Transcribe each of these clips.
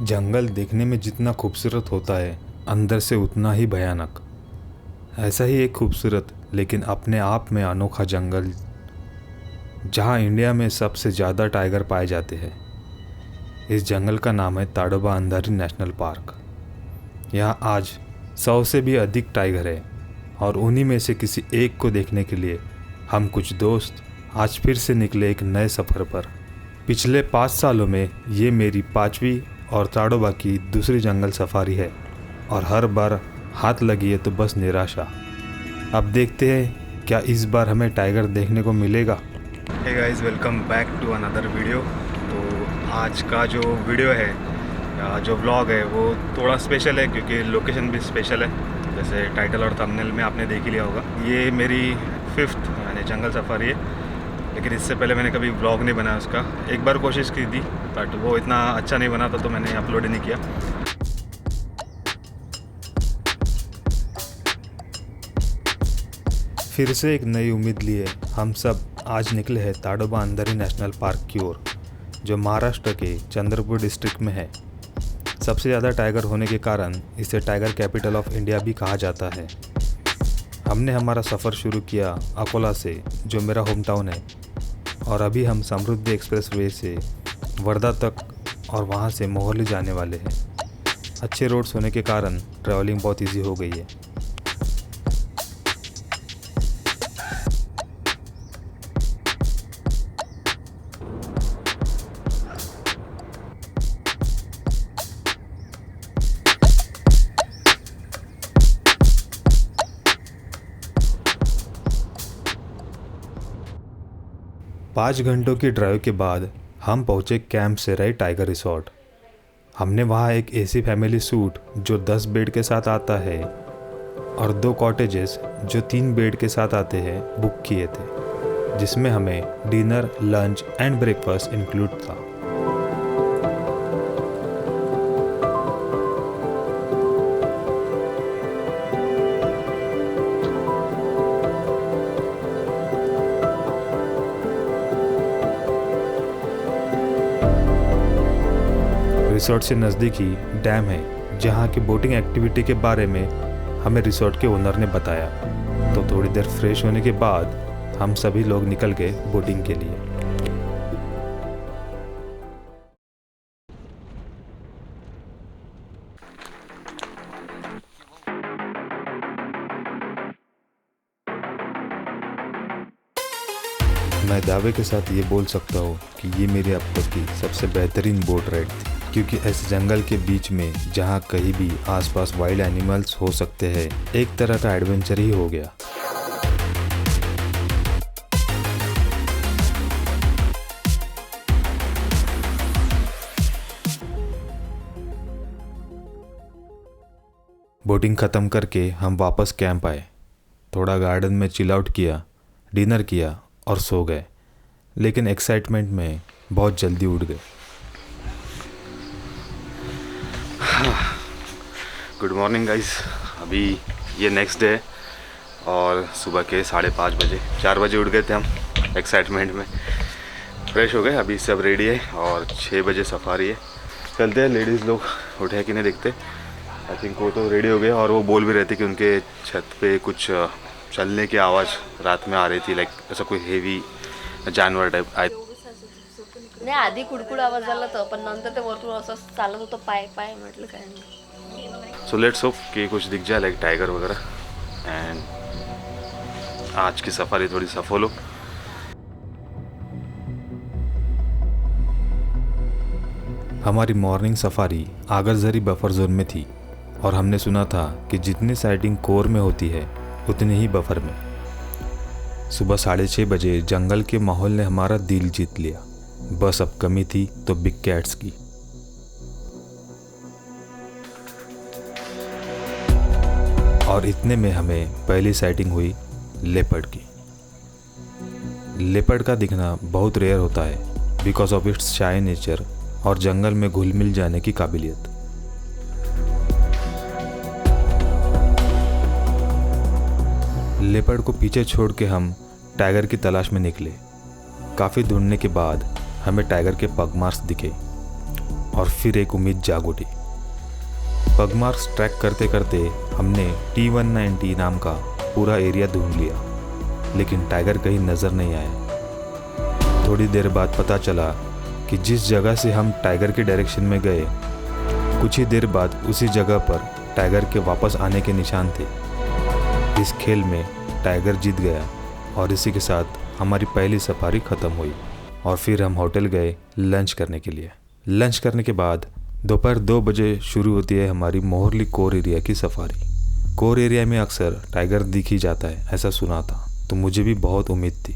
जंगल देखने में जितना खूबसूरत होता है, अंदर से उतना ही भयानक। ऐसा ही एक खूबसूरत लेकिन अपने आप में अनोखा जंगल जहां इंडिया में सबसे ज़्यादा टाइगर पाए जाते हैं। इस जंगल का नाम है ताडोबा अंधारी नेशनल पार्क। यहाँ आज 100 से भी अधिक टाइगर है और उन्हीं में से किसी एक को देखने के लिए हम कुछ दोस्त आज फिर से निकले एक नए सफ़र पर। पिछले 5 सालों में ये मेरी 5वीं और ताडोबा की दूसरी जंगल सफारी है और हर बार हाथ लगी है तो बस निराशा। अब देखते हैं क्या इस बार हमें टाइगर देखने को मिलेगा। Hey guys, welcome back to another video. तो आज का जो वीडियो है, जो व्लॉग है, वो थोड़ा स्पेशल है क्योंकि लोकेशन भी स्पेशल है। जैसे टाइटल और थंबनेल में आपने देख ही लिया होगा, ये मेरी 5th यानी जंगल सफारी है। लेकिन इससे पहले मैंने कभी व्लॉग नहीं बनाया उसका। एक बार कोशिश की थी बट वो इतना अच्छा नहीं बना था तो मैंने अपलोड ही नहीं किया। फिर से एक नई उम्मीद लिए हम सब आज निकले हैं ताडोबा अंधारी नेशनल पार्क की ओर, जो महाराष्ट्र के चंद्रपुर डिस्ट्रिक्ट में है। सबसे ज़्यादा टाइगर होने के कारण इसे टाइगर कैपिटल ऑफ इंडिया भी कहा जाता है। हमने हमारा सफ़र शुरू किया अकोला से, जो मेरा होम टाउन है, और अभी हम समृद्धि एक्सप्रेसवे से वर्धा तक और वहाँ से मोहाली जाने वाले हैं। अच्छे रोड्स होने के कारण ट्रैवलिंग बहुत इजी हो गई है। पाँच घंटों की ड्राइव के बाद हम पहुँचे कैंप सेराई टाइगर रिसोर्ट। हमने वहाँ एक एसी फैमिली सूट जो 10 बेड के साथ आता है और 2 कॉटेजेस जो 3 बेड के साथ आते हैं बुक किए थे, जिसमें हमें dinner, lunch and breakfast include था। रिसोर्ट से नज़दीक ही डैम है, जहाँ की बोटिंग एक्टिविटी के बारे में हमें रिसोर्ट के ओनर ने बताया। तो थोड़ी देर फ्रेश होने के बाद हम सभी लोग निकल गए बोटिंग के लिए। मैं दावे के साथ ये बोल सकता हूँ कि ये मेरी अब तक की सबसे बेहतरीन बोट राइड थी, क्योंकि ऐसे जंगल के बीच में जहाँ कहीं भी आसपास वाइल्ड एनिमल्स हो सकते हैं, एक तरह का एडवेंचर ही हो गया। बोटिंग ख़त्म करके हम वापस कैंप आए, थोड़ा गार्डन में चिल आउट किया, डिनर किया और सो गए। लेकिन एक्साइटमेंट में बहुत जल्दी उठ गए। Good morning guys. अभी ये नेक्स्ट डे है और सुबह के 5:30 बजे, 4 बजे उठ गए थे हम एक्साइटमेंट में। फ्रेश हो गए, अभी सब रेडी है और 6 बजे सफारी है। चलते हैं। लेडीज़ लोग उठे हैं कि नहीं देखते। आई थिंक वो तो रेडी हो गए और वो बोल भी रहे थे कि उनके छत पे कुछ चलने की आवाज़ रात में आ रही थी, लाइक ऐसा कोई हेवी जानवर टाइप। नाही, आधी कुडकुड आवाज आला तर, पण नंतर ते वरतून असं चालत होतं पाय पाय, म्हटलं काय नाही। सो लेट्स होप कि कुछ दिख जाए लाइक टाइगर वगैरह, एंड आज की सफारी थोड़ी सफल हो। हमारी मॉर्निंग सफारी आगरजरी बफर जोन में थी और हमने सुना था कि जितनी साइटिंग कोर में होती है उतनी ही बफर में। सुबह 6:30 बजे जंगल के माहौल ने हमारा दिल जीत लिया। बस अब कमी थी तो बिग कैट्स की। और इतने में हमें पहली साइटिंग हुई लेपर्ड की। लेपर्ड का दिखना बहुत रेयर होता है because of its shy nature और जंगल में घुल मिल जाने की काबिलियत। लेपर्ड को पीछे छोड़ के हम टाइगर की तलाश में निकले। काफ़ी ढूंढने के बाद हमें टाइगर के पग मार्क्स दिखे। और फिर एक उम्मीद जाग उठी। पगमार्क्स ट्रैक करते करते हमने T190 नाम का पूरा एरिया ढूंढ लिया, लेकिन टाइगर कहीं नज़र नहीं आया। थोड़ी देर बाद पता चला कि जिस जगह से हम टाइगर के डायरेक्शन में गए, कुछ ही देर बाद उसी जगह पर टाइगर के वापस आने के निशान थे। इस खेल में टाइगर जीत गया और इसी के साथ हमारी पहली सफारी ख़त्म हुई। और फिर हम होटल गए लंच करने के लिए। लंच करने के बाद दोपहर 2 बजे शुरू होती है हमारी मोहरली कोर एरिया की सफारी। कोर एरिया में अक्सर टाइगर दिख ही जाता है, ऐसा सुना था, तो मुझे भी बहुत उम्मीद थी।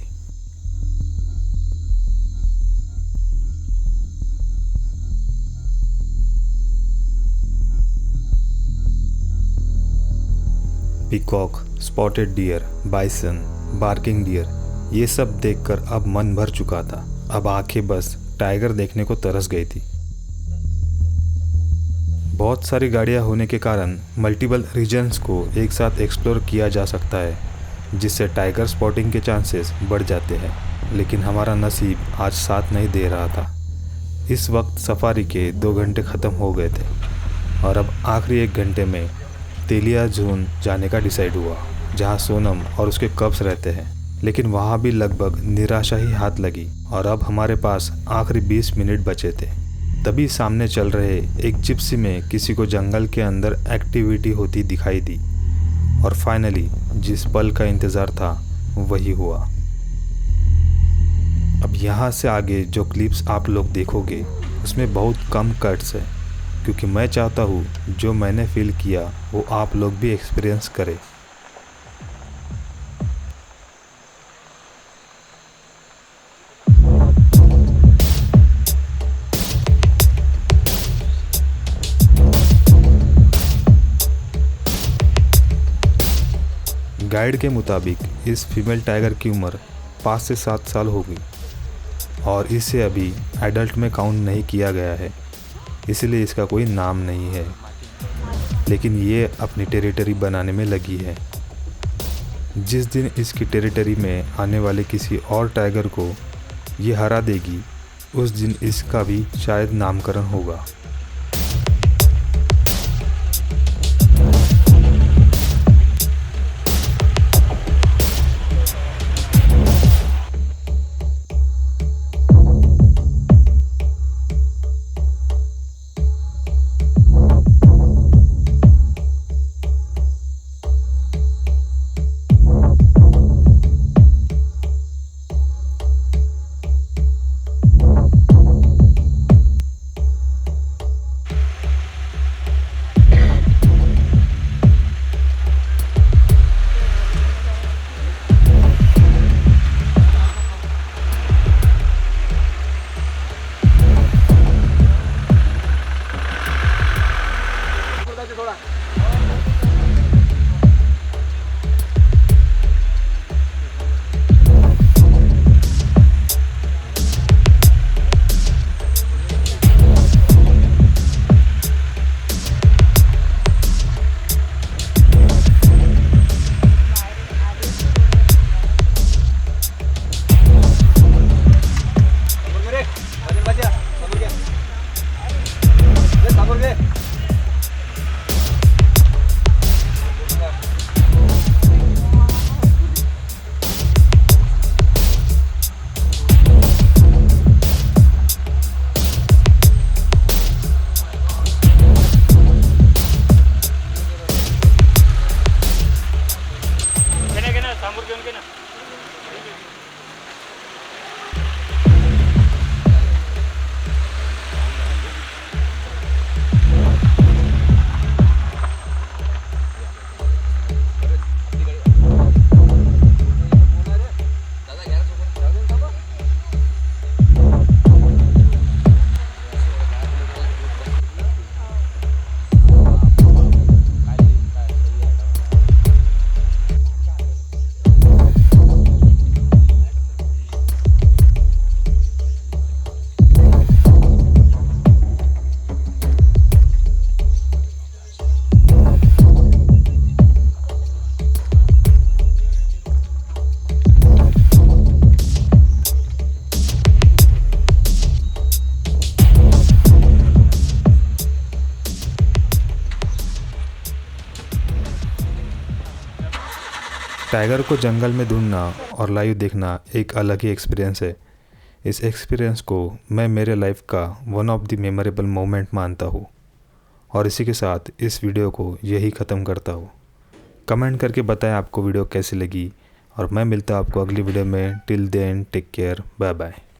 Peacock, spotted deer, bison, barking deer, ये सब देखकर अब मन भर चुका था। अब आंखें बस टाइगर देखने को तरस गई थी। बहुत सारी गाड़ियां होने के कारण मल्टीपल रीजन्स को एक साथ एक्सप्लोर किया जा सकता है, जिससे टाइगर स्पॉटिंग के चांसेस बढ़ जाते हैं। लेकिन हमारा नसीब आज साथ नहीं दे रहा था। इस वक्त सफारी के 2 घंटे ख़त्म हो गए थे और अब आखिरी 1 घंटे में तेलिया जोन जाने का डिसाइड हुआ, जहां सोनम और उसके कब्स रहते हैं। लेकिन वहां भी लगभग निराशा ही हाथ लगी और अब हमारे पास आखिरी 20 मिनट बचे थे। तभी सामने चल रहे एक जिप्सी में किसी को जंगल के अंदर एक्टिविटी होती दिखाई दी और फाइनली जिस पल का इंतज़ार था वही हुआ। अब यहाँ से आगे जो क्लिप्स आप लोग देखोगे उसमें बहुत कम कट्स है, क्योंकि मैं चाहता हूँ जो मैंने फील किया वो आप लोग भी एक्सपीरियंस करें। गाइड के मुताबिक इस फीमेल टाइगर की उम्र 5 से 7 साल होगी और इसे अभी एडल्ट में काउंट नहीं किया गया है, इसलिए इसका कोई नाम नहीं है। लेकिन ये अपनी टेरिटरी बनाने में लगी है। जिस दिन इसकी टेरिटरी में आने वाले किसी और टाइगर को ये हरा देगी, उस दिन इसका भी शायद नामकरण होगा। टाइगर को जंगल में ढूंढना और लाइव देखना एक अलग ही एक्सपीरियंस है। इस एक्सपीरियंस को मैं मेरे लाइफ का one of the memorable moment मानता हूँ। और इसी के साथ इस वीडियो को यही ख़त्म करता हूँ। कमेंट करके बताएं आपको वीडियो कैसी लगी और मैं मिलता हूँ आपको अगली वीडियो में। Till then take care, bye bye.